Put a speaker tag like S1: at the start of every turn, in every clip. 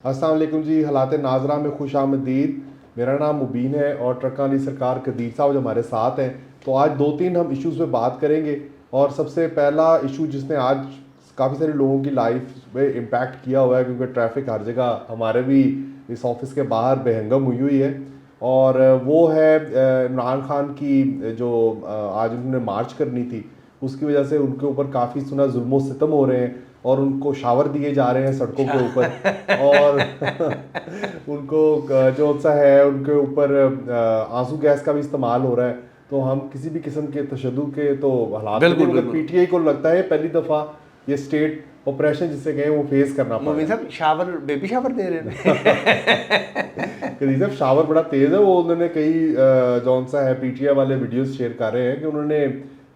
S1: अस्सलाम वालेकुम जी। हालात नाजरा में खुश आमदीद। मेरा नाम मुबीन है और ट्रकां दी सरकार कदीर साहब जो हमारे साथ हैं। तो आज दो तीन हम इश्यूज़ पे बात करेंगे। और सबसे पहला इशू जिसने आज काफ़ी सारे लोगों की लाइफ में इम्पैक्ट किया हुआ है, क्योंकि ट्रैफिक हर जगह हमारे भी इस ऑफिस के बाहर बेहंगम हुई हुई है, और वो है इमरान खान की जो आज उन्होंने मार्च करनी थी, उसकी वजह से उनके ऊपर काफ़ी सुना जुल्म सितम हो रहे हैं और उनको शावर दिए जा रहे हैं सड़कों के ऊपर। और उनको जो सा है उनके ऊपर आंसू गैस का भी इस्तेमाल हो रहा है। तो हम किसी भी किस्म के तशद्दुद के तो हालात में नहीं,
S2: बिल्कुल
S1: मगर
S2: बिल्कुल।
S1: पीटीआई को लगता है पहली दफ़ा ये स्टेट ऑपरेशन जिसे कहें वो फेस करना पड़
S2: मुबीन
S1: रहा है।
S2: साहब शावर बेबी शावर दे रहे हैं।
S1: कदीर साहब शावर बड़ा तेज है। वो उन्होंने कई जौन सा है पीटीआई वाले वीडियोस शेयर कर रहे हैं कि उन्होंने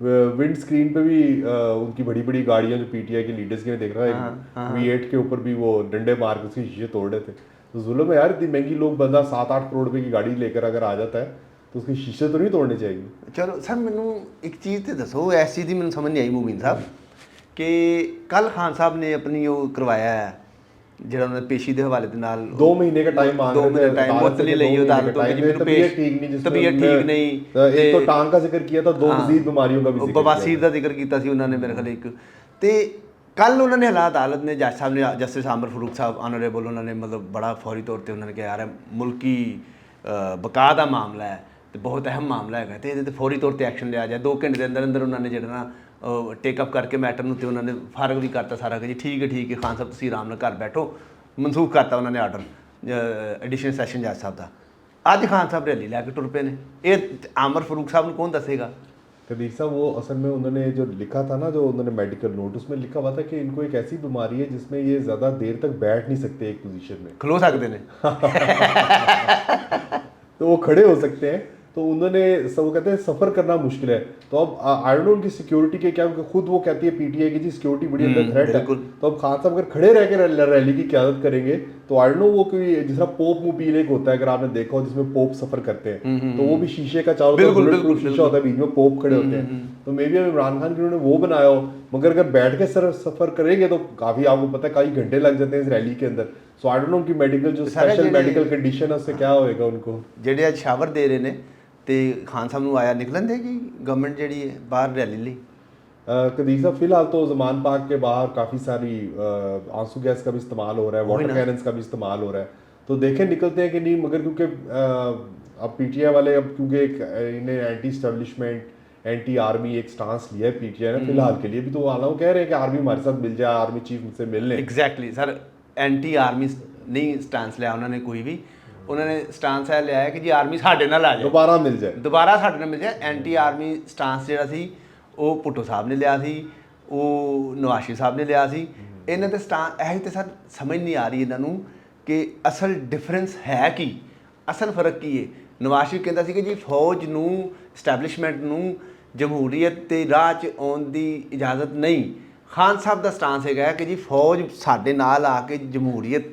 S1: विंड स्क्रीन पे भी उनकी बड़ी बड़ी गाड़ियां जो पीटीआई के लीडर्स की, मैं देख रहा था
S2: हाँ हाँ
S1: एक
S2: हाँ।
S1: V8 के ऊपर भी वो डंडे मार के उसके शीशे तोड़ रहे थे। तो जुल्म है यार, इतनी महंगी लोग बंदा 7-8 करोड़ रुपए की गाड़ी लेकर अगर आ जाता है तो उसके शीशे तो नहीं तोड़ने चाहिए।
S2: चलो सर, मैनू एक चीज़ तो दसो, इस चीज़ की मैंने समझ नहीं आई मुबीन साहब कि कल खान साहब ने अपनी वो करवाया है ਜਿਹੜਾ ਉਹਨਾਂ ਨੇ पेशी के हवाले ਦੇ ਨਾਲ
S1: 2 महीने का टाइम मांग
S2: 2
S1: रहे थे
S2: ਮਹੀਨੇ टाइम
S1: अदालत से
S2: मुअत्तली
S1: कि 2
S2: ਲਈ
S1: महीने का
S2: अदालतों
S1: टाइम
S2: कि
S1: दे।
S2: ਮੈਨੂੰ
S1: तबीयत ठीक नहीं, जिसमें
S2: तबीयत ठीक नहीं
S1: एक तो टांग का जिक्र किया था, 2 मजीद बीमारियों का भी जिक्र किया
S2: बवासीर
S1: था।
S2: ਦਾ ਜ਼ਿਕਰ ਕੀਤਾ ਸੀ ਉਹਨਾਂ ਨੇ ਮੇਰੇ ਖਿਆਲ ਇੱਕ। ਤੇ ਕੱਲ ਉਹਨਾਂ ਨੇ ਹਾਲਾਤ ਅਦਾਲਤ ਨੇ ਜੱਜ ਸਾਹਿਬ ਨੇ ਜਸਟਿਸ ਆਮਰ ਫਰੂਕ ਸਾਹਿਬ ਆਨਰੇਬਲ ਉਹਨਾਂ ਨੇ ਮਤਲਬ ਬੜਾ ਫੌਰੀ ਤੌਰ ਤੇ ਉਹਨਾਂ ਨੇ ਕਿਹਾ ਯਾਰ ਮੁਲਕੀ ਬਕਾ ਦਾ ਮਾਮਲਾ ਹੈ ਤੇ ਬਹੁਤ ਅਹਿਮ ਮਾਮਲਾ ਹੈਗਾ ਤੇ ਇਹਦੇ ਤੇ ਫੌਰੀ ਤੌਰ ਤੇ ਐਕਸ਼ਨ ਲਿਆ ਜਾਏ। 2 ਘੰਟੇ ਦੇ ਅੰਦਰ ਅੰਦਰ ਉਹਨਾਂ ਨੇ ਜਿਹੜਾ ਨਾ ਟੇਕ ਅਪ ਕਰਕੇ ਮੈਟਰ ਨੂੰ ਤੇ ਉਹਨਾਂ ਨੇ ਫਾਰਗ ਵੀ ਕਰਤਾ ਸਾਰਾ ਕਿ ਜੀ ਠੀਕ ਹੈ ਖਾਨ ਸਾਹਿਬ ਤੁਸੀਂ ਆਰਾਮ ਨਾਲ ਘਰ ਬੈਠੋ। ਮਨਸੂਖ ਕਰਤਾ ਉਹਨਾਂ ਨੇ ਆਰਡਰ ਐਡੀਸ਼ਨਲ ਸੈਸ਼ਨ ਜੱਜ ਸਾਹਿਬ ਦਾ। ਅੱਜ ਖਾਨ ਸਾਹਿਬ ਰੈਲੀ ਲੈ ਕੇ ਟੁਰ ਪਏ ਨੇ। ਇਹ ਆਮਰ ਫਰੂਕ ਸਾਹਿਬ ਨੂੰ ਕੌਣ ਦੱਸੇਗਾ?
S1: कदीर साहब वो असल में उन्होंने जो लिखा था ना, जो उन्होंने मेडिकल नोट, उसमें लिखा हुआ था कि इनको एक ऐसी बीमारी है जिसमें ये ज़्यादा देर तक बैठ नहीं सकते एक पोजीशन में।
S2: ਖਲੋ ਸਕਦੇ ਨੇ।
S1: तो वो खड़े हो सकते हैं। तो उन्होंने सब वो कहते हैं सफ़र करना मुश्किल है। तो अब आई डोंट नो उनकी सिक्योरिटी के क्या, क्योंकि खुद वो कहती है पीटीआई की जी सिक्योरिटी बड़ी अंदर थ्रेट है।
S2: बिल्कुल।
S1: तो अब खान साहब अगर खड़े रह के रैली की क़यादत करेंगे तो आई डोंट नो वो कोई जिस तरह पोप मोबील एक होता है, अगर आपने देखा हो, जिसमें पोप सफ़र करते हैं, तो वो भी शीशे का चारों तरफ
S2: बिल्कुल,
S1: बुलेट प्रूफ
S2: बिल्कुल,
S1: शीशा होता है, बीच में पोप खड़े होते हैं। तो मे बी अब इमरान खान की उन्होंने वो बनाया हो, मगर अगर बैठ के सफ़र करेंगे तो काफ़ी, आपको पता है, कई घंटे लग जाते हैं इस रैली के अंदर। सो आई डोंट नो उनकी मेडिकल जो स्पेशल मेडिकल कंडीशन है उससे क्या होएगा उनको।
S2: ਜਿਹੜੇ ਅੱਜ ਸ਼ਾਵਰ ਦੇ ਰਹੇ ਨੇ ਤੇ ਖਾਨ ਸਾਹਿਬ ਨੂੰ ਆਇਆ ਨਿਕਲਣ ਦੇਗੀ ਗਵਰਨਮੈਂਟ ਜਿਹੜੀ ਹੈ ਬਾਹਰ ਰੈਲੀ ਲਈ?
S1: कदीर साहब फिलहाल तो जमान पार्क के बाहर काफ़ी सारी आंसू गैस का भी इस्तेमाल हो रहा है, वाटर कैनन्स का भी इस्तेमाल हो रहा है। तो देखें निकलते हैं कि नहीं, मगर क्योंकि अब पीटीआई वाले, अब क्योंकि इन्हें एंटी स्टैब्लिशमेंट एंटी आर्मी एक स्टांस लिया है पीटीआई ने फिलहाल के लिए भी। तो हालांकि कह रहे हैं कि आर्मी हमारे साथ मिल जाए, आर्मी चीफ मुझसे मिल लें।
S2: ਐਗਜ਼ੈਕਟਲੀ ਸਰ, ਐਂਟੀ ਆਰਮੀ ਨਹੀਂ ਸਟੈਂਸ ਲਿਆ ਉਹਨਾਂ ਨੇ ਕੋਈ ਵੀ। ਉਹਨਾਂ ਨੇ ਸਟੈਂਸ ਇਹ ਲਿਆ ਹੈ ਕਿ ਜੀ ਆਰਮੀ ਸਾਡੇ ਨਾਲ ਆ ਜਾਏ,
S1: दोबारा मिल जाए।
S2: ਦੁਬਾਰਾ ਸਾਡੇ ਨਾਲ ਮਿਲ ਜਾਏ। ਐਂਟੀ ਆਰਮੀ ਸਟੈਂਸ ਜਿਹੜਾ ਸੀ ਉਹ ਭੁੱਟੋ ਸਾਹਿਬ ਨੇ ਲਿਆ ਸੀ, ਉਹ ਨਵਾਜ਼ ਸਾਹਿਬ ਨੇ ਲਿਆ ਸੀ। ਇਹਨਾਂ ਦੇ ਸਟੈਂਸ ਇਹ ਤੇ ਸਰ ਸਮਝ ਨਹੀਂ ਆ ਰਹੀ ਇਹਨਾਂ ਨੂੰ ਕਿ ਅਸਲ ਡਿਫਰੈਂਸ ਹੈ ਕੀ, ਅਸਲ ਫਰਕ ਕੀ ਹੈ। ਨਵਾਜ਼ ਕਹਿੰਦਾ ਸੀ ਕਿ ਜੀ ਫੌਜ ਨੂੰ, ਸਟੈਬਲਿਸ਼ਮੈਂਟ ਨੂੰ ਜਮਹੂਰੀਅਤ ਤੇ ਰਾਹ 'ਚ ਆਉਣ ਦੀ ਇਜਾਜ਼ਤ ਨਹੀਂ। ਖਾਨ ਸਾਹਿਬ ਦਾ ਸਟਾਂਸ ਹੈਗਾ ਕਿ ਜੀ ਫੌਜ ਸਾਡੇ ਨਾਲ ਆ ਕੇ ਜਮਹੂਰੀਅਤ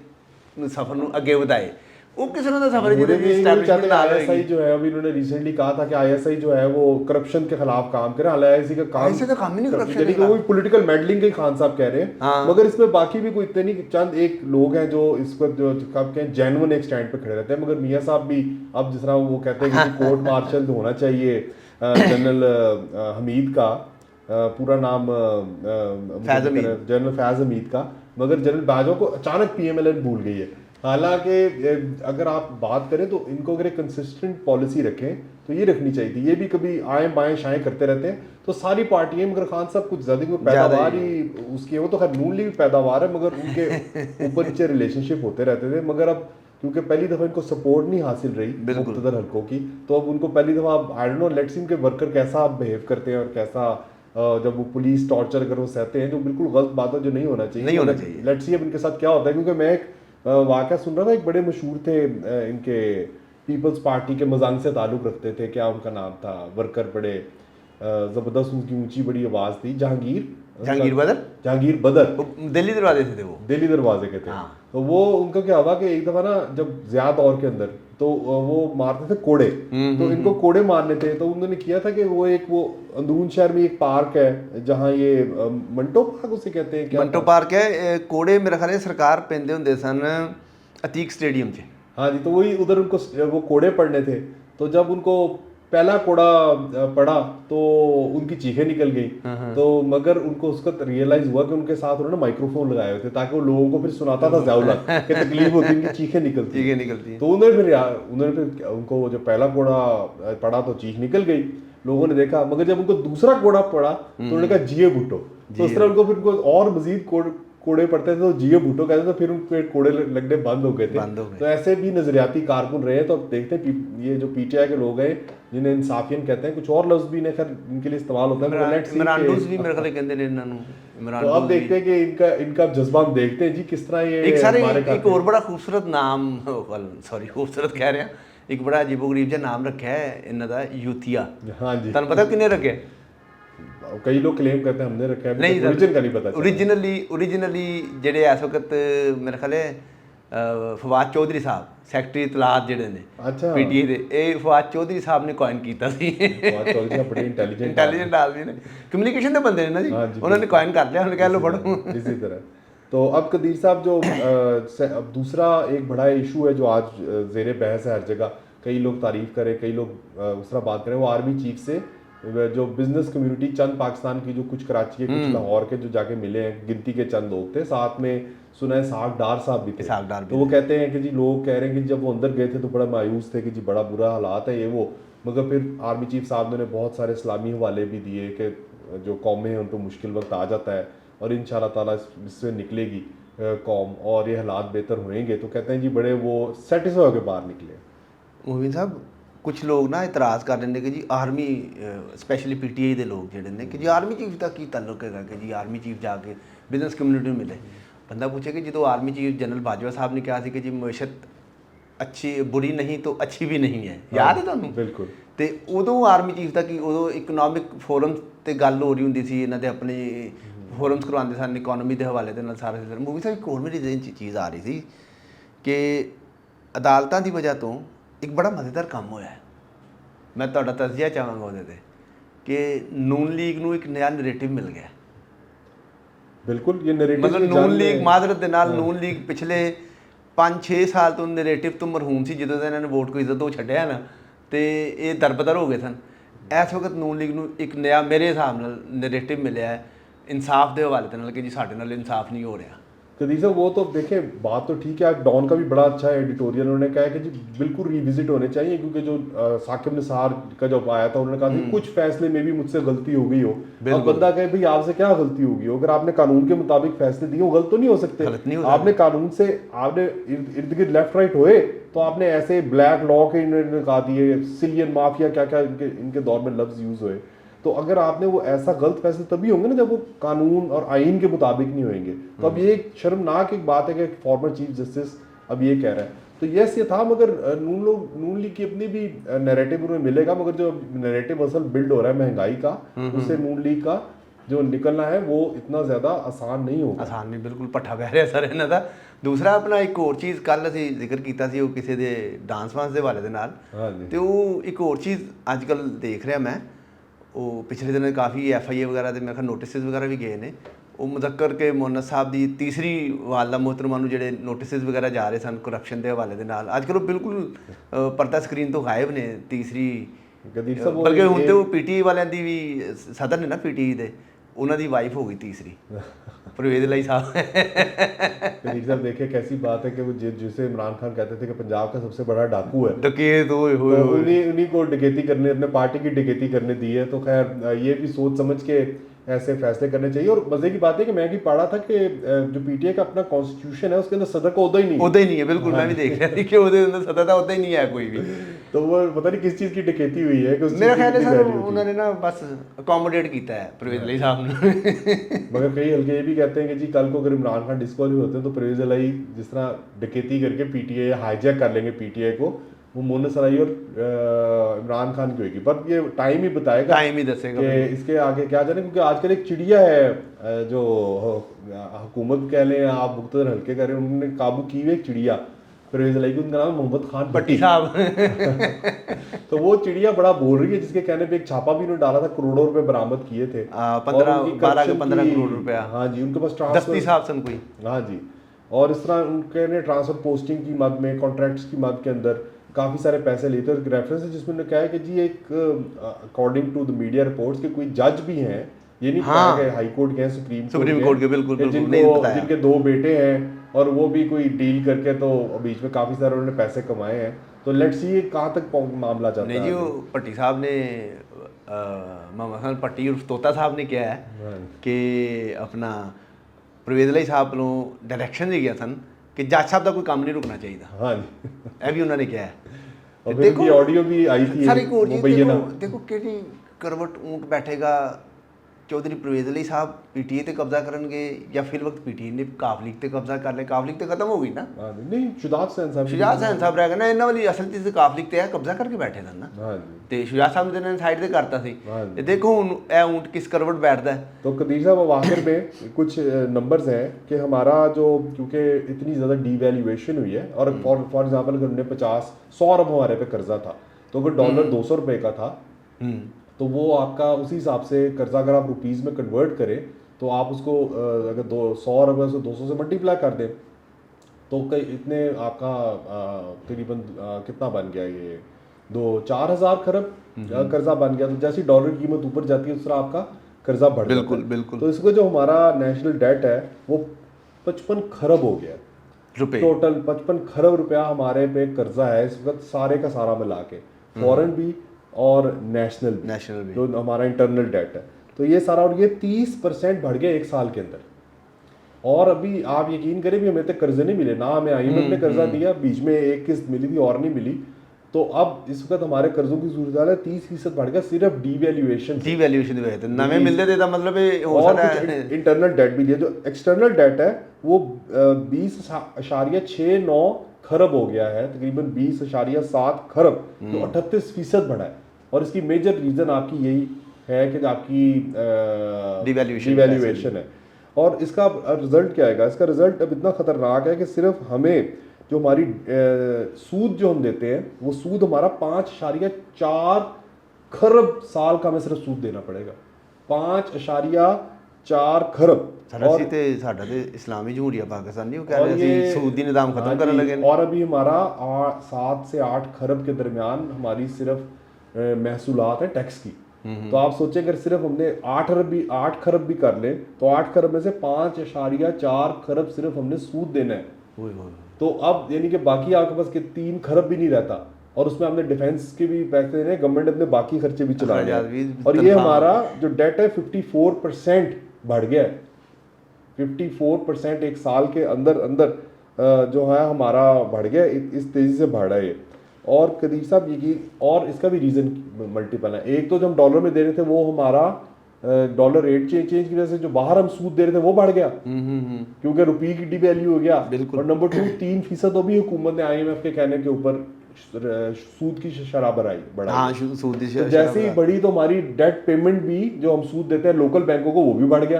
S2: ਨੂੰ ਸਫ਼ਰ ਨੂੰ ਅੱਗੇ ਵਧਾਏ। ਉਹ ਕਿਸ तरह ਦਾ ਸਫ਼ਰ ਜਿਹਦੇ ਵਿੱਚ ਸਟੈਬਲਿਸ਼ਮੈਂਟ ਨਾਲ
S1: आईएसआई
S2: ਹੋਏਗੀ।
S1: जो है, अभी इन्होंने रिसेंटली कहा था कि आईएसआई जो है वो करप्शन के खिलाफ काम करे। हालांकि ISI का काम,
S2: ISI का काम ही नहीं corruption
S1: यानी
S2: के
S1: कि वो पॉलिटिकल मेडलिंग के खान साहब कह रहे हैं।
S2: हाँ।
S1: मगर इसमें बाकी भी कोई इतने नहीं, चंद एक लोग हैं जो इस पर जो कब कहें जेन्युइन एक स्टैंड पे खड़े रहते हैं। मगर मियाँ साहब भी अब जिस तरह वो कहते हैं कि कोर्ट मार्शल होना चाहिए जनरल हमीद का, पूरा नाम जनरल फैज़ हमीद का, मगर जनरल बाजवा को अचानक PMLN भूल गई है। हालांकि अगर आप बात करें तो इनको अगर एक कंसिस्टेंट पॉलिसी रखें तो ये रखनी चाहिए थी। ये भी कभी आए बाएं शाएं करते रहते हैं। तो सारी पार्टियां, मगर खान साहब कुछ ज़्यादा पैदावार ही उसकी, वो तो खैर नून लीग पैदावार है, मगर उनके ऊपर नीचे रिलेशनशिप होते रहते थे। मगर अब क्योंकि पहली दफ़ा इनको सपोर्ट नहीं हासिल रही मुख्तदर हल्कों की, तो अब उनको पहली दफ़ा, I don't know, let's see उनके वर्कर कैसा बिहेव करते हैं और कैसा जब वो पुलिस टॉर्चर अगर वो सहते हैं, जो बिल्कुल गलत बात है, जो नहीं होना चाहिए। लेट्स सी अब इनके साथ क्या होता है। क्योंकि मैं एक वाक़या सुन रहा था, एक बड़े मशहूर थे इनके पीपल्स पार्टी के, मजांग से ताल्लुक़ रखते थे, क्या उनका नाम था, वर्कर, बड़े ज़बरदस्त, उनकी ऊंची बड़ी आवाज़ थी,
S2: जहांगीर बदर।
S1: जहांगीर बदर
S2: दिल्ली दरवाजे से थे वो,
S1: दिल्ली दरवाजे के थे।
S2: हाँ।
S1: तो वो उनका क्या हुआ कि एक दफ़ा ना, जब ज़िया दौर के अंदर, तो वो मारते थे कोड़े। तो इनको कोड़े मारने थे, तो उन्होंने किया था कि वो अंदरून शहर में एक पार्क है जहाँ ये मंटो पार्क उसे कहते हैं, क्या
S2: ਮੰਟੋ ਪਾਰਕ ਹੈ। ਕੋੜੇ ਮੇਰੇ ਖਿਆਲ ਸਰਕਾਰ ਪੈਂਦੇ ਹੁੰਦੇ ਸਨ अतीक स्टेडियम से।
S1: हाँ जी, तो वही उधर उनको वो कोड़े पड़ने थे, तो जब उनको पहला कोड़ा पड़ा तो उनकी चीखें निकल गई। तो मगर उनको उसका रियलाइज हुआ कि उनके साथ उन्होंने माइक्रोफोन लगाए हुए थे ताकि वो लोगों को फिर सुनाता था ज़्यादा कि तकलीफ होती है, उनकी चीखें निकलती
S2: चीखें निकलती हैं।
S1: तो उन्होंने फिर उनको जब पहला कोड़ा पड़ा तो चीख निकल गई, लोगों ने देखा। मगर जब उनको दूसरा कोड़ा पड़ा तो उन्होंने कहा जिए भुट्टो, तो उस तरह उनको फिर और मजीद कोड़े पड़ते थे तो जियो भुट्टो कहते थे, फिर उनके कोड़े लगने बंद हो गए थे। तो ऐसे भी नजरियाती कारकुन रहे हैं। तो अब देखते हैं ये जो पीटीआई के लोग हैं जिन्हें इंसाफियन कहते हैं, कुछ और लफ्ज भी खैर इनके लिए इस्तेमाल होता है,
S2: इमरान भी मेरे ख्याल कहते हैं इमरान।
S1: तो अब देखते हैं कि इनका जज्बा हम देखते हैं जी किस तरह ये
S2: एक और बड़ा खूबसूरत नाम, सॉरी खूबसूरत कह रहे हैं, एक बड़ा अजीबोगरीब जिहा नाम रखा है इन्हां दा यूथिया।
S1: हाँ जी,
S2: तुहानूं पता किन्ने रखे?
S1: कई लोग क्लेम करते हैं हमने रखा है, नहीं ओरिजिन का नहीं पता।
S2: ओरिजिनली ਜਿਹੜੇ ਇਸ वक्त मेरे ख्याल फवाद चौधरी साहब सैकटरी इतलात ਜਿਹੜੇ ਨੇ ਪੀਟੀਏ ਦੇ, ਇਹ ਫਵਾਦ ਚੌਧਰੀ ਸਾਹਿਬ ਨੇ ਕੋਇਨ ਕੀਤਾ ਸੀ।
S1: ਫਵਾਦ ਚੌਧਰੀ ਬੜੇ
S2: ਇੰਟੈਲੀਜੈਂਟ ਆਦਮੀ ਨੇ, ਕਮਿਊਨੀਕੇਸ਼ਨ ਦੇ ਬੰਦੇ ਨੇ ਨਾ ਜੀ, ਉਹਨਾਂ ਨੇ ਕੋਇਨ ਕਰ ਲਿਆ, ਹੁਣ ਕਹਿ ਲਓ ਪੜੋ
S1: इसी तरह। तो अब कदीर साहब जो अब दूसरा एक बड़ा इशू है जो आज जेर बहस है हर जगह, कई लोग तारीफ करें, कई लोग उस तरह बात करें, वो आर्मी चीफ से जो बिजनेस कम्युनिटी चंद पाकिस्तान की जो कुछ कराची के कुछ लाहौर के जो जाके मिले हैं, गिनती के चंद लोग थे, साथ में सुना है साग डार साहब भी थे। तो वो कहते हैं कि जी लोग कह रहे हैं कि जब वो अंदर गए थे तो बड़ा मायूस थे कि जी बड़ा बुरा हालात है ये वो, मगर फिर आर्मी चीफ साहब ने बहुत सारे इस्लामी हवाले भी दिए कि जो कौमें हैं उन पर मुश्किल वक्त आ जाता है और इंशाल्लाह ताला इससे निकलेगी कौम और ये हालात बेहतर होएंगे। तो कहते हैं जी बड़े वो सेटिस्फाई होकर बाहर निकले।
S2: मोहम्मद साहब कुछ लोग ना इतराज़ कर रहे हैं कि जी आर्मी स्पैशली पीटीआई के लोग जोड़े ने कि जी आर्मी चीफ का की ताल्लुक है कि जी आर्मी चीफ जाके बिजनेस कम्यूनिटी में मिले। बंदा पूछे कि जो आर्मी चीफ जनरल बाजवा साहब ने कहा कि जी मैशत अच्छी बुरी नहीं तो अच्छी भी नहीं है, याद है तुहानूं?
S1: बिल्कुल।
S2: तो उदों आर्मी चीफ का कि उदों इकनॉमिक फोरम ते गल हो रही होंदी सी, इन्हां दे अपने फोरम्स करवाते सन इकोनॉमी के हवाले दे नाल सारा सिलसिला। मूवी साहब एक होर मेरी जेहन च चीज़ आ रही थी कि अदालतां की वजह तो एक बड़ा मज़ेदार काम होया है, मैं तुहाडा तज़किया चाहांगा उहदे ते कि नून लीग नूं एक नया नरेटिव मिल गया।
S1: बिल्कुल, ये नरेटिव
S2: मतलब नून लीग मादरत दे नाल नून लीग पिछले 5-6 साल तो नरेटिव तो मरहूम सी, ਜਦੋਂ ਇਹਨਾਂ ਨੇ ਵੋਟ को इज्जत तो ਛੱਡਿਆ ना तो ये दरबदर हो गए सन। इस वक्त नून लीग नूं एक नया मेरे हिसाब नाल नरेटिव मिलिਆ है इंसाफ के हवाले के नाल कि जी साडे नाल इंसाफ नहीं हो रहा।
S1: कदीर साहब वो तो देखें बात तो ठीक है, डॉन का भी बड़ा अच्छा एडिटोरियल उन्होंने कहा है कि जी बिल्कुल रिविजिट होने चाहिए, क्योंकि जो साकिब निसार का जब आया था उन्होंने कहा कि कुछ फैसले में भी मुझसे गलती हो गई हो। अब बंदा कहे भाई आपसे क्या गलती होगी, अगर आपने कानून के मुताबिक फैसले दिए वो गलत तो नहीं हो सकते। आपने कानून से आपने इर्द गिर्द लेफ्ट राइट होए तो आपने ऐसे ब्लैक लॉ के इन्होंने कहा दिए, सिलियन माफिया क्या क्या इनके दौर में लफ्ज यूज हुए। तो अगर आपने वो ऐसा गलत फैसले तभी होंगे ना जब वो कानून और आइन के मुताबिक नहीं होंगे। तो अब ये एक शर्मनाक एक बात है कि फॉर्मर चीफ जस्टिस अब ये कह रहा है। तो यस ये था, मगर नून लीग की अपनी भी नैरेटिव उन्हें मिलेगा, मगर जो नैरेटिव असल बिल्ड हो रहा है महंगाई का, उससे नून लीग का जो निकलना है वो इतना ज़्यादा आसान नहीं होगा।
S2: आसान नहीं, बिल्कुल पट्ठा बह रहा सर इन्हां दा। दूसरा अपना एक होर चीज़ कल असीं जिक्र कीता सी, वो किसी दे डांस वांस दे हवाले दे नाल, ते वो एक होर चीज़ अजकल देख रहा मैं, वो पिछले दिन काफ़ी FIA वगैरह के मेरे ख्याल नोटिस वगैरह भी गए ने, वो मुजक्कर के मोहन्नद साहब की तीसरी वालदा मोहतरमा नूं जिहड़े नोटिस वगैरह जा रहे सन करप्शन के हवाले दे नाल, अजकल वो बिल्कुल पर्दा स्क्रीन तो गायब ने। तीसरी बल्कि हुण तो PTI वालियां दी भी सदर ने ना PTI दे, उन्हां दी वाइफ हो गई तीसरी, परवेज़ लाई साहब।
S1: कदीर साहब देखिए कैसी बात है कि वो जिसे इमरान खान कहते थे कि पंजाब का सबसे बड़ा डाकू है,
S2: डकैत
S1: उन्हीं को डकैती करने, अपने पार्टी की डकैती करने दी है। तो खैर ये भी सोच समझ के ऐसे फैसले करने चाहिए। और मजे की बात है कि मैं भी पढ़ा था कि जो PTI का अपना कॉन्स्टिट्यूशन है उसके अंदर सदर का ओहदा ही नहीं है। बिल्कुल
S2: मैं भी देख रहा था कि उसके अंदर सदर का ओहदा ही नहीं है कोई भी।
S1: तो वो पता नहीं किस चीज़ की डकैती हुई है कि
S2: मेरा ख्याल है सर उन्होंने ना बस अकोमोडेट किया है परवेज़ अली साहब ने।
S1: मगर कई हल्के ये भी कहते हैं कि जी कल को अगर इमरान खान डिस्क्वालीफाई होते हैं तो परवेज़ अली जिस तरह डकैती करके PTI हाईजैक कर लेंगे PTI को, वो मोहन सराई और इमरान खान की होगी। पर ये टाइम ही बताएगा,
S2: टाइम ही दसेगा
S1: कि इसके आगे क्या जाने, क्योंकि आजकल एक चिड़िया है जो हुकूमत कह लें आप मुख्तदर हल्के कह रहे हैं, उन्होंने काबू की हुई एक चिड़िया परवेज़ अली की, उनका नाम मोहम्मद खान
S2: भट्टी साहब।
S1: तो वो चिड़िया बड़ा बोल रही है, जिसके कहने पे एक छापा भी उन्होंने डाला था, करोड़ों रुपए बरामद किए थे,
S2: 12 करोड़ रुपया।
S1: हाँ जी, उनके पास
S2: दस्ती साहब सन कोई,
S1: हाँ जी, और इस तरह उनके ने ट्रांसफर पोस्टिंग की मद में, कॉन्ट्रैक्ट्स की मद के अंदर काफ़ी सारे पैसे लेते हैं। रेफरेंस है जिसमें उन्होंने कहा है कि जी एक according to the media reports के कोई जज भी हैं, ये नहीं बताया
S2: हाँ।
S1: कि हाई कोर्ट के हैं, सुप्रीम
S2: सुप्रीम कोर्ट के, बिल्कुल
S1: कि
S2: बिल्कुल नहीं
S1: जिनको
S2: बताया।
S1: जिनके 2 बेटे हैं और वो भी कोई डील करके तो बीच में काफ़ी सारे उन्होंने पैसे कमाए हैं। तो लेट्स सी कहाँ तक मामला जाता
S2: नहीं
S1: है
S2: जी,
S1: आगे।
S2: वो भट्टी साहब ने मोहम्मद हसन भट्टी उर्फ तोता साहब ने किਹਾ ਹੈ
S1: हाँ।
S2: ਕਿ ਆਪਣਾ ਪ੍ਰਵੇਦ ਲਈ ਸਾਹਿਬ ਨੂੰ ਡਾਇਰੈਕਸ਼ਨ ਦੇ ਗਿਆ ਸਨ ਕਿ ਜੱਜ ਸਾਹਿਬ ਦਾ ਕੋਈ ਕੰਮ ਨਹੀਂ ਰੁਕਣਾ ਚਾਹੀਦਾ।
S1: हाँ जी।
S2: ਇਹ ਵੀ ਉਹਨਾਂ ਨੇ ਕਿਹਾ ਹੈ।
S1: और फिर उनकी ऑडियो भी आई थी
S2: सारी कोर्ट जी,
S1: मुबैना।
S2: देखो ਕਿਹੜੀ ਕਰਵਟ ਊਂਟ ਬੈਠੇਗਾ। ਚੌਧਰੀ ਪ੍ਰਵੇਦ ਲਈ ਸਾਹਿਬ ਪੀਟੀਏ ਤੇ ਕਬਜ਼ਾ ਕਰਨਗੇ ਜਾਂ ਫਿਰ ਵਕਤ ਪੀਟੀਏ ਨੇ ਕਾਫ ਲੀਗ ਤੇ ਕਬਜ਼ਾ ਕਰ ਲਿਆ, ਕਾਫ ਲੀਗ ਤੇ ਖਤਮ ਹੋ ਗਈ ਨਾ।
S1: हाँ जी, नहीं शुजात हुसैन साहब
S2: ਸ਼ੁਜਾਤ ਸਾਹਿਬ ਸਾਹਿਬ ਰਹਿ ਗਏ ਨਾ, ਇਹਨਾਂ ਵਾਲੀ ਅਸਲ ਚ ਕਾਫ ਲੀਗ ਤੇ ਕਬਜ਼ਾ ਕਰਕੇ ਬੈਠੇ ਸਨ ਨਾ।
S1: हाँ जी।
S2: ਤੇ ਸ਼ੁਜਾਤ ਸਾਹਿਬ ਨੇ ਇਹਨਾਂ ਸਾਈਡ ਤੇ ਕਰਤਾ ਸੀ।
S1: ਹਾਂਜੀ।
S2: ਤੇ ਦੇਖੋ ਹੁਣ ਇਹ ਊਂਟ ਕਿਸ ਕਰਵਟ बैठता है।
S1: तो कदीर साहब अब आखिर में कुछ नंबर्स हैं कि हमारा जो, क्योंकि इतनी ज़्यादा डीवैल्यूएशन हुई है और फॉर एग्जांपल अगर हमने 50-100 अरब हमारे पे कर्जा था, तो अगर डॉलर 200 रुपये का था तो वो आपका उसी हिसाब से कर्जा अगर आप रुपीज़ में कन्वर्ट करें तो आप उसको अगर 100 अरब है तो 200 से मल्टीप्लाई कर दें तो कई इतने आपका तकरीबन कितना बन गया, ये 4 हज़ार खरब कर्जा बन गया। तो जैसी डॉलर की कीमत ऊपर जाती है उस तरह आपका कर्जा बढ़ जाता
S2: बिल्कुल
S1: है।
S2: बिल्कुल।
S1: तो इसको जो हमारा नेशनल डेट है वो 55 खरब हो गया
S2: रुपए
S1: टोटल। 55 खरब रुपया हमारे पे कर्जा है इस वक्त, सारे का सारा मिला के, फॉरेन भी और नेशनल भी, जो हमारा इंटरनल डेट है। तो ये सारा, और ये 30% बढ़ गया 1 साल के अंदर। और अभी आप यकीन करें भी हमें तो कर्जे नहीं मिले ना, हमें IMF ने कर्जा दिया, बीच में एक किस्त मिली थी और नहीं मिली। तो अब इस वक्त हमारे कर्जों की सूरत हाल है 30% बढ़ गया सिर्फ डीवैल्यूएशन
S2: डी वैल्यूएशन ਦੀ ਵਜ੍ਹਾ ਤੇ ਨਵੇਂ ਮਿਲਦੇ ਤੇ ਤਾਂ ਮਤਲਬ ਇਹ ਹੋ
S1: और
S2: ਸਕਦਾ
S1: कुछ
S2: है।
S1: इंटरनल डेट भी दिया। जो एक्सटर्नल डेट है वो 20.69 खरब हो गया है, तकरीबन 20.7 खरब, जो 38% बढ़ा है। और इसकी मेजर रीज़न आपकी यही है कि आपकी डिवैल्यूएशन है। और इसका रिजल्ट क्या आएगा? इसका रिजल्ट अब इतना ख़तरनाक है कि सिर्फ हमें जो हमारी सूद जो हम देते हैं वो सूद हमारा 5.4 खरब साल का हमें सिर्फ सूद देना पड़ेगा। 5.4 खरब।
S2: ਸਾਡਾ ਸੀ ਤੇ ਸਾਡਾ ਤੇ ਇਸਲਾਮੀ ਜਮਹੂਰੀਆ ਪਾਕਿस्तान नहीं, वो कह रहे हैं सूदी निज़ाम खत्म करने लगे।
S1: और अभी हमारा 7 से 8 खरब के दरमियान हमारी सिर्फ महसूलात है टैक्स की। तो आप सोचें अगर सिर्फ हमने 8 खरब भी कर ले तो 8 खरब में से 5.4 खरब सिर्फ हमने सूद देना है। तो अब यानी कि बाकी आपके पास के 3 खरब भी नहीं रहता, और उसमें हमने डिफेंस के भी पैसे देने, गवर्नमेंट अपने बाकी खर्चे भी चला रही है। और ये हमारा जो डेट है 54% बढ़ गया है। 54% एक साल के अंदर जो है हमारा बढ़ गया, इस तेज़ी से बढ़ रहा है। और कदीर साहब ये, और इसका भी रीज़न मल्टीपल है। एक तो जो हम डॉलर में दे रहे थे वो हमारा डॉलर रेट चेंज की वजह से जो बाहर हम सूद दे रहे थे वो बढ़ गया क्योंकि रुपये की डिवैल्यू हो गया। और नंबर 2 3% तो भी हुकूमत ने IMF के कहने के ऊपर सूद की शरह बढ़ाई।
S2: हाँ, सूद की
S1: तो जैसे ही बढ़ी तो हमारी डेट पेमेंट भी जो हम सूद देते हैं लोकल बैंकों को वो भी बढ़ गया।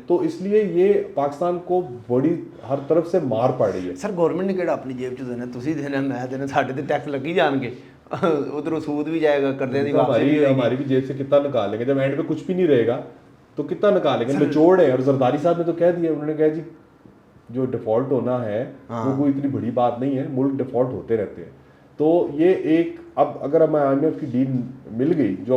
S1: तो इसलिए ये पाकिस्तान को बड़ी हर तरफ से मार पड़ रही है।
S2: सर गवर्नमेंट ने किहड़ा अपनी जेब च देना, तुसी देना, मैं देना, साडे ते टैक्स लगी जाएंगे, उधरों सूद भी जाएगा, कर्जे दी वापसी भी होगी।
S1: हमारी भी जेब से कितना निकालेंगे जब एंड पे कुछ भी नहीं रहेगा तो कितना निकालेंगे? निचोड़ है। और जरदारी साहब ने तो कह दिया, उन्होंने कहा जी जो डिफॉल्ट होना है वो कोई इतनी बड़ी बात नहीं है, मुल्क डिफॉल्ट होते रहते हैं। तो ये एक, अब अगर हमें IMF की डील मिल गई जो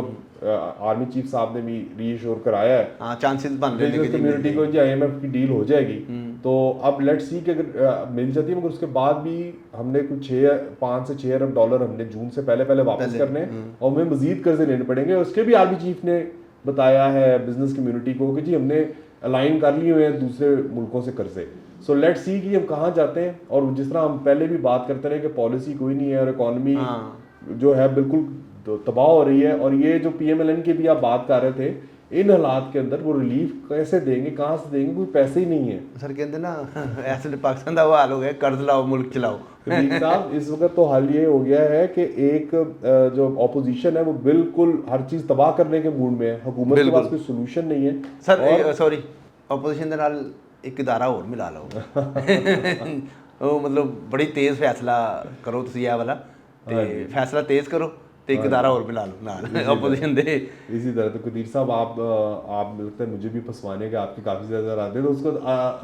S1: आर्मी चीफ साहब ने भी रीश्योर कराया है,
S2: हाँ, चांसेस बन रहे हैं
S1: कम्युनिटी को जी IMF की डील हो जाएगी। तो अब लेट्स सी कि अगर मिल जाती है, मगर उसके बाद भी हमने कुछ 5 से 6 अरब डॉलर हमने जून से पहले वापस करने और हमें मजीद कर्जे लेने पड़ेंगे। उसके भी आर्मी चीफ ने बताया है बिजनेस कम्युनिटी को कि जी हमने अलाइन कर लिए हुए हैं दूसरे मुल्कों से कर्जे। सो लेट्स सी कि हम कहाँ जाते हैं। और जिस तरह हम पहले भी बात करते रहे कि पॉलिसी कोई नहीं है और इकॉनमी जो है बिल्कुल तबाह हो रही है। और ये जो PMLN की भी आप बात कर रहे थे, इन हालात के अंदर वो रिलीफ कैसे देंगे, कहाँ से देंगे, कोई पैसे ही नहीं है।
S2: सर कहते ना ऐसे पाकिस्तान का वो हाल हो गया, कर्ज लाओ मुल्क चलाओ।
S1: साहब इस वक्त तो हाल ये हो गया है कि एक जो ऑपोजिशन है वो बिल्कुल हर चीज़ तबाह करने के मूड में है, हुकूमत के पास कोई सोल्यूशन नहीं है।
S2: सर सॉरी, ऑपोजिशन के नाल एक इदारा और मिला लो ਉਹ ਮਤਲਬ ਬੜੀ ਤੇਜ਼ ਫੈਸਲਾ ਕਰੋ ਤੁਸੀਂ ਇਹ ਵਾਲਾ, ਤੇ ਫੈਸਲਾ ਤੇਜ਼ ਕਰੋ तो एक अदारा और मिला लो नाल अपोजिशन दे।
S1: इसी तरह तो कदीर साहब आप लगता है मुझे भी फंसवाने के आपके काफ़ी ज़्यादा इरादे हैं, तो उसको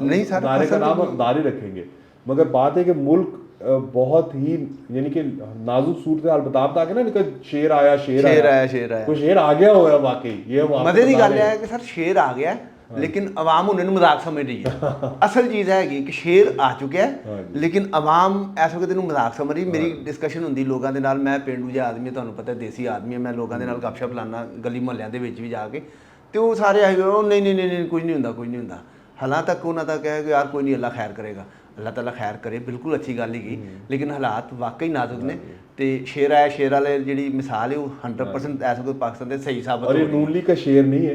S2: नहीं सर,
S1: अदारे का नाम अदारे रखेंगे। मगर बात है कि मुल्क बहुत ही यानी कि नाजुक सूरत हाल बता के ना शेर आया
S2: शेर आया
S1: कोई शेर आ गया होगा वाकई। ये
S2: मजे की गल है कि सर शेर आ गया लेकिन अवाम उन्हें मजाक समझ रही है। असल चीज़ है कि शेर आ चुका है लेकिन अवाम इस वक्त इन्हू मजाक समझ रही। मेरी डिस्कशन होंगी लोगों के नाल, मैं पेंडू जिहा आदमी, तुहानू पता देसी आदमी है, मैं लोगों के नाल गपशप लाना गली मुहल्लियां दे विच भी जाके, तो वो सारे आए नहीं नहीं नहीं कुछ नहीं होंदा कुछ नहीं होंदा। हालां तक उन्होंने तक है कि यार कोई नहीं, अल्लाह खैर करेगा, अल्लाह ताला खैर करे, बिल्कुल अच्छी गल ही लेकिन हालात वाकई नाजुक ने। तो शेर आया शेर वाले जी मिसाल है वो 100% ऐसा कोई पाकिस्तान से सही साबित हो रही है।
S1: नून लीग का शेर नहीं है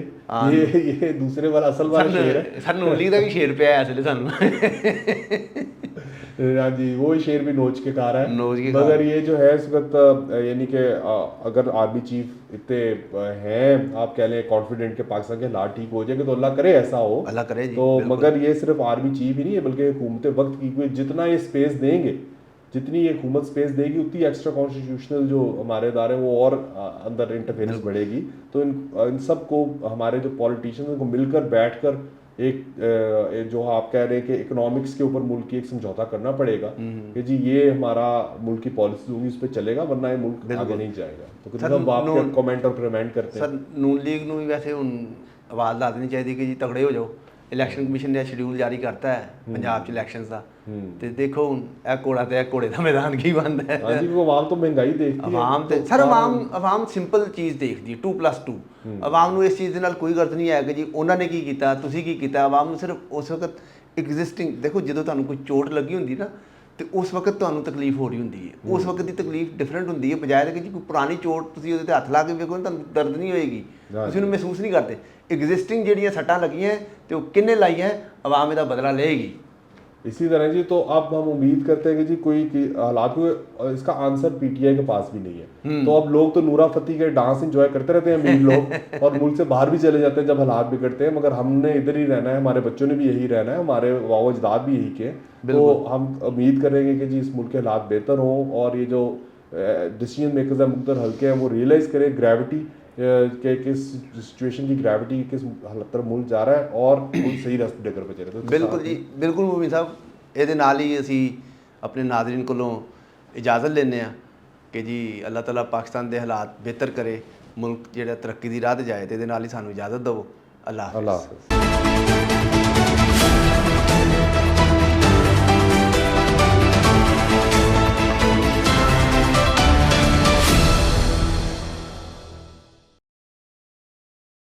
S1: ये दूसरे वाला असल वाला शेर है।
S2: सर नून लीग का भी शेर पे है इसलिए सानू
S1: हाँ जी, वो शेर भी नोच के खा रहा है। मगर ये जो है इस वक्त यानी कि अगर आर्मी चीफ इतने हैं आप कह लें कॉन्फिडेंट के पाकिस्तान के हालात ठीक हो जाएंगे तो अल्लाह करे ऐसा हो,
S2: अल्लाह करे जी।
S1: तो मगर ये सिर्फ आर्मी चीफ ही नहीं है बल्कि हुकूमत वक्त की जितना ये स्पेस देंगे, जितनी ये हुकूमत स्पेस देगी उतनी एक्स्ट्रा कॉन्स्टिट्यूशनल जो हमारे इदारे वो और अंदर इंटरफेरेंस बढ़ेगी। तो इन सब को हमारे जो पॉलिटिशियंस को मिलकर बैठकर एक जो आप कह रहे हैं कि इकोनॉमिक्स के ऊपर मुल्क की एक समझौता करना पड़ेगा कि जी ये हमारा मुल्क की पॉलिसी होगी, उस पर चलेगा, वरना ये मुल्क आगे नहीं जाएगा। तो सब आप कमेंट और कमेंट करते हैं।
S2: सर नून लीग ਨੂੰ वैसे ਹੁਣ आवाज़ ला देनी चाहिए कि जी तगड़े हो जाओ। इलैक्शन कमीशन ने शेड्यूल जारी करता है पंजाब च इलैक्शंस का, तो देखो ਹੁਣ ਇਹ ਘੋੜਾ ਤੇ ਇਹ ਘੋੜੇ ਦਾ मैदान की बनता है।
S1: हाँ जी, वो आवाम तो महंगाई देखती है।
S2: आवाम तो सर आवाम सिंपल चीज़ देखती है 2+2। आवाम ਨੂੰ ਇਸ ਚੀਜ਼ ਦੇ ਨਾਲ ਕੋਈ ਗਰਜ ਨਹੀਂ ਹੈ ਕਿ ਜੀ ਉਹਨਾਂ ਨੇ ਕੀ ਕੀਤਾ ਤੁਸੀਂ ਕੀ ਕੀਤਾ। ਆਵਾਮ ਨੂੰ ਸਿਰਫ ਉਸ ਵਕਤ ਐਗਜ਼ਿਸਟਿੰਗ ਦੇਖੋ, ਜਦੋਂ ਤੁਹਾਨੂੰ ਕੋਈ ਚੋਟ ਲੱਗੀ ਹੁੰਦੀ ਨਾ ਤੇ ਉਸ ਵਕਤ ਤੁਹਾਨੂੰ ਤਕਲੀਫ ਹੋ ਰਹੀ ਹੁੰਦੀ ਹੈ, ਉਸ ਵਕਤ ਦੀ ਤਕਲੀਫ ਡਿਫਰੈਂਟ ਹੁੰਦੀ ਹੈ ਬਜਾਏ ਕਿ ਜੀ ਕੋਈ ਪੁਰਾਣੀ ਚੋਟ ਤੁਸੀਂ ਉਹਦੇ ਤੇ ਹੱਥ ਲਾ ਕੇ ਵੇਖੋ ਤੁਹਾਨੂੰ ਦਰਦ ਨਹੀਂ ਹੋਏਗੀ, ਤੁਸੀਂ ਉਹਨੂੰ ਮਹਿਸੂਸ ਨਹੀਂ ਕਰਦੇ। एग्जिस्टिंग ਜਿਹੜੀਆਂ ਸੱਟਾਂ ਲੱਗੀਆਂ ਤੇ ਉਹ ਕਿੰਨੇ ਲਾਈਆਂ, आवाम ਇਹਦਾ बदला लेगी।
S1: इसी तरह जी तो अब हम उम्मीद करते हैं कि जी कोई हालात को इसका आंसर पीटीआई के पास भी नहीं है। तो अब लोग तो नूरा फतेही के डांस एंजॉय करते रहते हैं अमीर लोग और मुल्क से बाहर भी चले जाते हैं जब हालात बिगड़ते हैं, मगर हमने इधर ही रहना है, हमारे बच्चों ने भी यही रहना है, हमारे वाओ अजदाद भी यही के। तो हम उम्मीद करेंगे कि जी इस मुल्क के हालात बेहतर हों और ये जो डिसीजन मेकर्स हैं मुख्तलिफ हल्के हैं वो रियलाइज़ करें ग्रेविटी के किस सिचुएशन की ग्रेविटी किस हालत तरफ मुल्क जा रहा है और मुल्क सही रास्ते डगर पे चले।
S2: बिल्कुल जी बिल्कुल मोमिन साहब ਇਹਦੇ ਨਾਲ ਹੀ ਅਸੀਂ ਆਪਣੇ ਨਾਜ਼ਰੀਨ ਕੋਲੋਂ ਇਜਾਜ਼ਤ ਲੈਂਦੇ ਹਾਂ ਕਿ ਜੀ ਅੱਲਾਹ ਤਾਲਾ ਪਾਕਿਸਤਾਨ ਦੇ ਹਾਲਾਤ ਬਿਹਤਰ ਕਰੇ, ਮੁਲਕ ਜਿਹੜਾ ਤਰੱਕੀ ਦੀ ਰਾਹ ਤੇ ਜਾਏ, ਤੇ ਇਹਦੇ ਨਾਲ ਹੀ ਸਾਨੂੰ ਇਜਾਜ਼ਤ ਦਿਓ। ਅੱਲਾਹ ਹਾਫਿਜ਼।